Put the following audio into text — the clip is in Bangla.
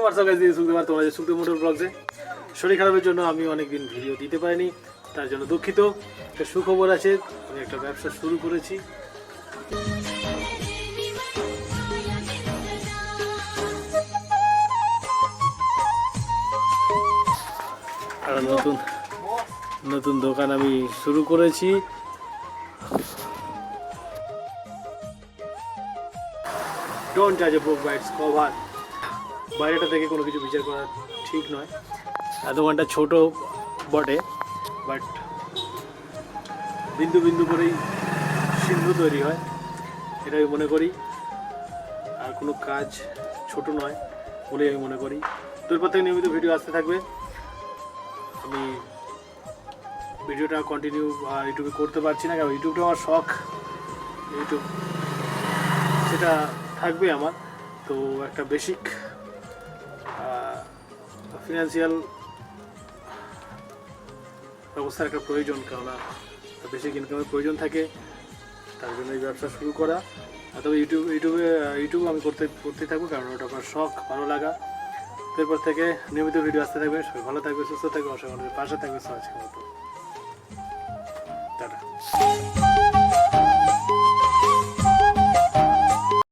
হোয়াটসঅ্যাপ গাইস, দিস সুখদেব, তোমরা যে সুখদেব মোটর ব্লগসে। শরীর খারাপের জন্য আমি অনেকদিন ভিডিও দিতে পারিনি, তার জন্য দুঃখিত। একটা সুখবর আছে, আমি একটা ব্যবসা শুরু করেছি। আর নতুন দোকান আমি শুরু করেছি। ডোন্ট জাজ এ বুক বাই ইটস কভার। বাইরেটা থেকে কোনো কিছু বিচার করা ঠিক নয়। দোকানটা ছোট বটে, বাট বিন্দু বিন্দু করেই সিন্ধু তৈরি হয়, এটা আমি মনে করি। আর কোনো কাজ ছোট নয় বলেই আমি মনে করি। তারপর থেকে নিয়মিত ভিডিও আসতে থাকবে। আমি ভিডিওটা কন্টিনিউ ইউটিউবে করতে পারছি না, কারণ ইউটিউবটা আমার শখ, ইউটিউব সেটা থাকবে আমার। তো একটা বেসিক ফিনান্সিয়াল ব্যবস্থার একটা প্রয়োজন, কেননা বেসিক ইনকামের প্রয়োজন থাকে, তার জন্য এই ব্যবসা শুরু করা। তবে ইউটিউব আমি করতে থাকবো, কারণ ওটা আমার শখ, ভালো লাগা। এরপর থেকে নিয়মিত ভিডিও আসতে থাকবে। সবাই ভালো থাকবে, সুস্থ থাকবে, অসংখ্য পাশে থাকবে। আজকের মতো টাটা।